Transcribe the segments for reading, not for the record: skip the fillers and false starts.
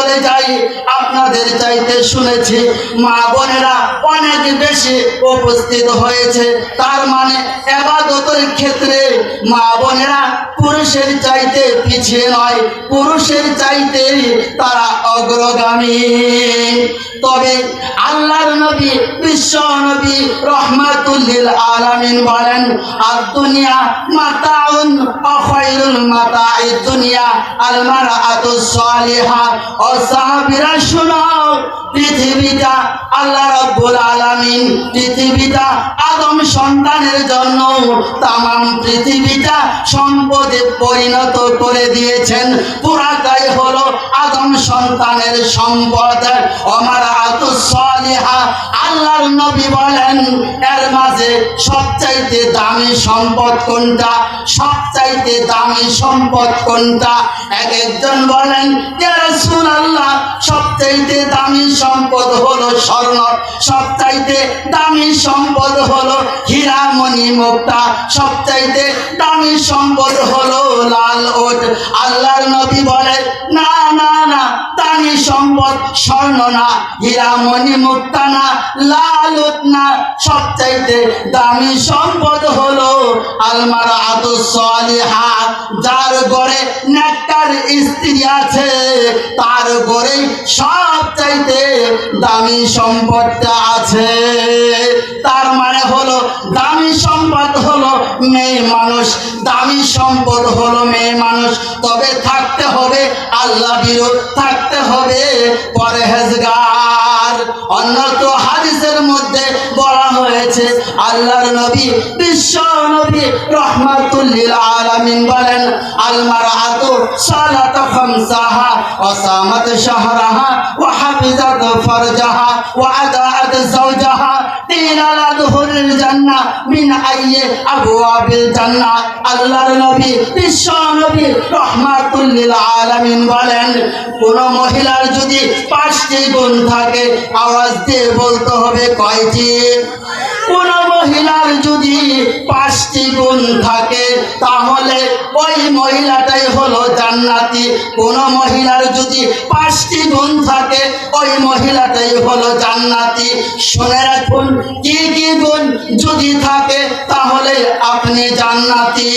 চলে যাই, আপনাদের চাইতে শুনেছি মা বোনেরা অনেক বেশি উপস্থিত হয়েছে। তার মানে ইবাদতের ক্ষেত্রে মা বোনেরা পুরুষের চাইতে পিছিয়ে নয়, পুরুষের চাইতে তারা অগ্রগামী। তবে আল্লাহর নবী বিশ্ব নবী রহমাতুল লিল আলামিন বলেন, আর দুনিয়া মাতাউন ওয়া খায়রুল মাতাঈদ দুনিয়া আল মারআতুস সালিহা। ও সাহাবীরা শোনাও, পৃথিবীটা আল্লাহ রাব্বুল আলামিন পৃথিবীটা আদম সন্তানের জন্য তামাম পৃথিবীটা সম্পদে পরিণত করে দিয়েছেন। পুরাটাই হলো আদম সন্তানের সম্পদ। ওমারাতুস সালিহা, আল্লাহর নবী বলেন এর মাঝে সবচাইতে দামি সম্পদ কোনটা? সবচাইতে দামি সম্পদ কোনটা? এক একজন বলেন ইয়া রাসূলুল্লাহ, সবচাইতে দামি সম্পদ হলো স্বর্ণ, সবচাইতে দামি সম্পদ হলো হীরা মণি মুক্তা, সবচাইতে দামি সম্পদ হলো লাল ওট। আল্লাহর নবী বলেন না না না, দামি সম্পদ স্বর্ণ না, হীরা মণি মুক্তা না, লাল ওট না, সবচাইতে দামি সম্পদ হলো আল মারআতুস সালিহা। যার ঘরে নেককার স্ত্রী আছে তার ঘরে সবচাইতে দামি সম্পদটা আছে। তার মানে হলো দামি সম্পদ হলো মেয়ে মানুষ, দামি সম্পদ হলো মেয়ে মানুষ। তবে থাকতে হবে আল্লাহ বিরোধ, থাকতে হবে পরহেজগার। অন্যত হাদিসের মধ্যে বলা হয়েছে আল্লাহর নবী বিশ্ব নবী রহমাতুল লিল আলামিন বলেন, আল মারআতু সালাত খামসাহা ওয়া সামাত শাহরাহা ওয়া হাফিজাত ফারজাহা ওয়া আদাআত যাওজাহা কিলা লা দুখুলুল জান্নাহ মিন আইয়ি আবওয়াবিল জান্নাহ। আল্লাহর নবী বিশ্ব নবী রহমাতুল লিল আলামিন বলেন, কোন মহিলার যদি 5টি গুণ থাকে, আওয়াজ দিয়ে বলতে হবে কয়টি? কোন মহিলার যদি 5টি গুণ থাকে তাহলে ওই মহিলাটাই হলো জান্নাতি। কোন মহিলার যদি 5টি গুণ থাকে ওই মহিলাটাই হলো জান্নাতি। শুনে রাখুন, কি কি গুণ যদি থাকে তাহলে আপনি জান্নাতি।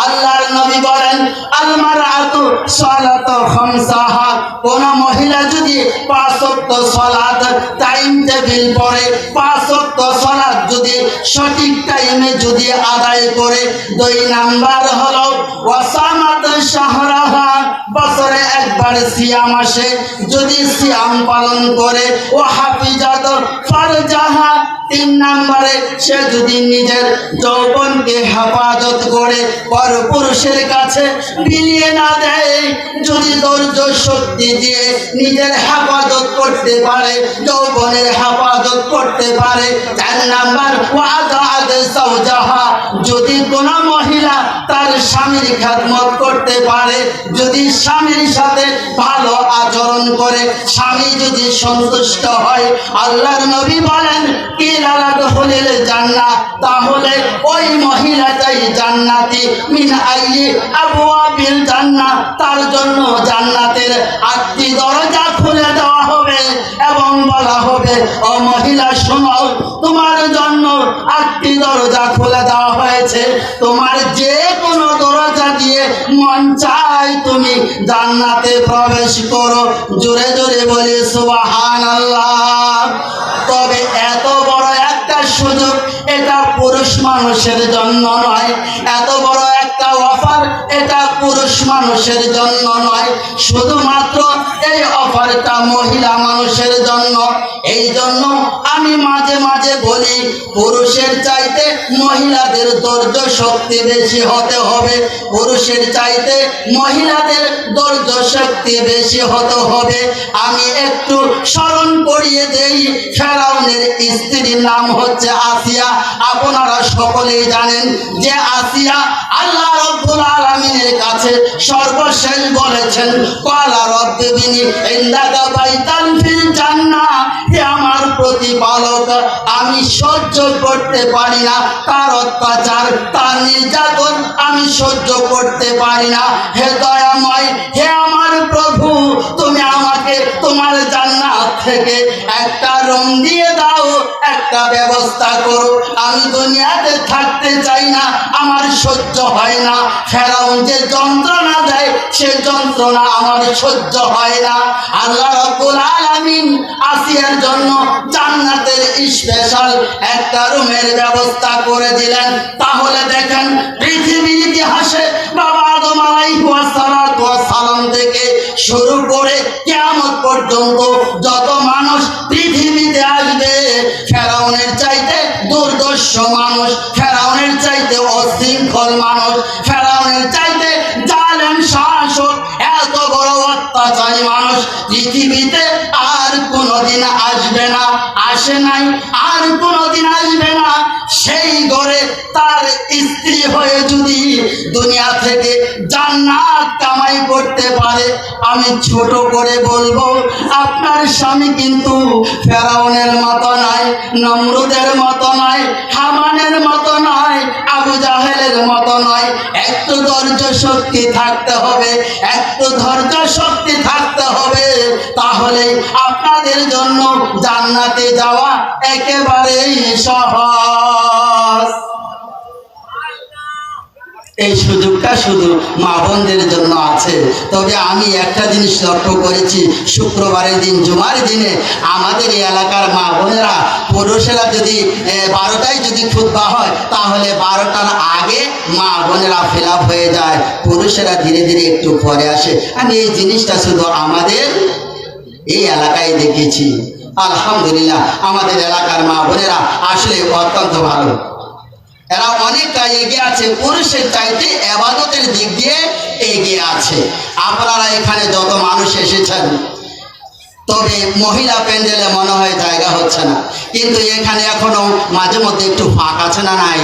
আল্লাহর নবী বলেন, আল মারআতু সালাতু খামসাহা, কোন মহিলা যদি 5 ওয়াক্ত সালাত টাইম টেবিল পড়ে, 5 ওয়াক্ত সালাত যদি সঠিক টাইমে যদি আদায় করে, 2 নাম্বার হলো ওয়াসামাত শাহরাহা, বছরে একবার সিয়াম আসে, যদি সিয়াম পালন করে, ও হাফিজাত ফারজাহা, 3 নম্বরে সে যদি নিজের যৌবনকে হেফাজত করে পরপুরুষের কাছে বিলিয়ে না দেয়, যদি ধৈর্য শক্তি দিয়ে নিজের হেফাজত করতে পারে, যৌবনের হেফাজত করতে পারে। 4 নাম্বার ওয়াদাআত যাওজাহা, যদি কোন মহিলা তার স্বামীর খেদমত করতে পারে, যদি স্বামীর সাথে ভালো আচরণ করে, স্বামী যদি সন্তুষ্ট হয়, আল্লাহর নবী বলেন কিলা লা দুখুলুল জান্নাহ, তাহলে ওই মহিলাটাই জান্নাতি। মিন আইয়ি আবওয়াবিল জান্নাহ, তার জন্য জান্নাতের 8টি দরজা খুলে দেওয়া হবে এবং বলা হবে, ও মহিলা শোনো, তোমার জন্য 8টি দরজা খুলে দেওয়া হয়েছে, তোমার যে কোনো দরজা দিয়ে মন চায় তুমি জান্নাতে প্রবেশ করো। জোরে জোরে বলি সুবহানাল্লাহ। তবে এত বড় একটা সুযোগ এটা পুরুষ মানুষের জন্য নয়, এত বড় একটা অফার এটা পুরুষ মানুষের জন্য নয়, শুধুমাত্র এই অফারটা মহিলা মানুষের জন্য। এই জন্য আমি মাঝে মাঝে বলি, পুরুষের চাইতে মহিলাদের ধৈর্য শক্তি বেশি হতে হবে, পুরুষের চাইতে মহিলাদের ধৈর্য শক্তি বেশি হতে হবে। আমি একটু স্মরণ করিয়ে দেই, ফেরাউনের স্ত্রীর নাম হচ্ছে আসিয়া। আপনারা সকলেই জানেন যে আসিয়া আল্লাহ রাব্বুল আলামিনের কাছে সর্বশেষ বলেছেন, ক্বালা রাব্বি বিনি ইনদাকা বাইতান ফিল জান্নাহ, হে আমার প্রতিপালক, আমি সহ্য করতে পারি না তার অত্যাচার, তার নির্যাতন আমি সহ্য করতে পারি না। হে দয়াময়, হে আমার প্রভু, তুমি আমাকে থেকে একটা রুম দিয়ে দাও, একটা ব্যবস্থা করো, আমি দুনিয়াতে থাকতে চাই না, আমার সহ্য হয় না। ফেরাউন যে যন্ত্রণা দেয় সে যন্ত্রণা আমার সহ্য হয় না। আল্লাহ রাব্বুল আলামিন আসিয়ার জন্য জান্নাতের স্পেশাল একটা রুমের ব্যবস্থা করে দিলেন। তাহলে দেখেন পৃথিবীর ইতিহাসে বাবা আদম আলাইহিস সালাম থেকে শুরু করে কিয়ামত পর্যন্ত যত মানুষ পৃথিবীতে আসবে, ফেরাউনের চাইতে দুর্দর্শ মানুষ, ফেরাউনের চাইতে অশৃঙ্খল মানুষ, ফেরাউনের চাইতে জালেম শাসক, এত বড় অত্যাচারী মানুষ পৃথিবীতে আর কোনোদিন আসবে না, আসে নাই, আর কোনোদিন আসবে না। সেই ঘরে তার স্ত্রী হয়ে যদি দুনিয়া থেকে জান্নাত কামাই করতে পারে, আমি ছোট করে বলবো আপনার স্বামী কিন্তু ফেরাউনের মতো নয়, নমরুদের মতো নয়, হামানের মতো নয়, আবু জাহেলের মতো নয়। একটু ধৈর্য শক্তি থাকতে হবে, একটু ধৈর্য শক্তি থাকতে হবে, তাহলে আপনাদের জন্য জান্নাতে যাওয়া একেবারেই সহজ। এই সুযোগটা শুধু মা বোনদের জন্য আছে। তবে আমি একটা জিনিস লক্ষ্য করেছি, শুক্রবারের দিন জুমার দিনে আমাদের এই এলাকার মা বোনেরা, পুরুষেরা যদি 12টায় যদি খুতবা হয় তাহলে 12টার আগে মা বোনেরা ফিল আপ হয়ে যায়, পুরুষেরা ধীরে ধীরে একটু পরে আসে। আমি এই জিনিসটা শুধু আমাদের এই এলাকায় দেখেছি। আলহামদুলিল্লাহ, আমাদের এলাকার মা বোনেরা আসলে অত্যন্ত ভালো, এরা অনেকটা এগিয়ে আছে, পুরুষের চাইতে ইবাদতের দিক দিয়ে এগিয়ে আছে। আপনারা এখানে যত মানুষ এসেছেন, তবে মহিলা প্যান্ডেলে মনে হয় জায়গা হচ্ছে না, কিন্তু এখানে এখনো মাঝে মধ্যে একটু ফাঁক আছে না? নাই,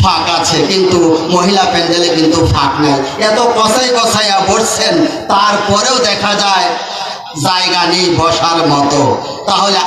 ফাঁক আছে, কিন্তু মহিলা প্যান্ডেলে কিন্তু ফাঁক নাই। এত কষাই কষাইয়া বসছেন, তারপরেও দেখা যায় জায়গা নেই বসার মতো। তাহলে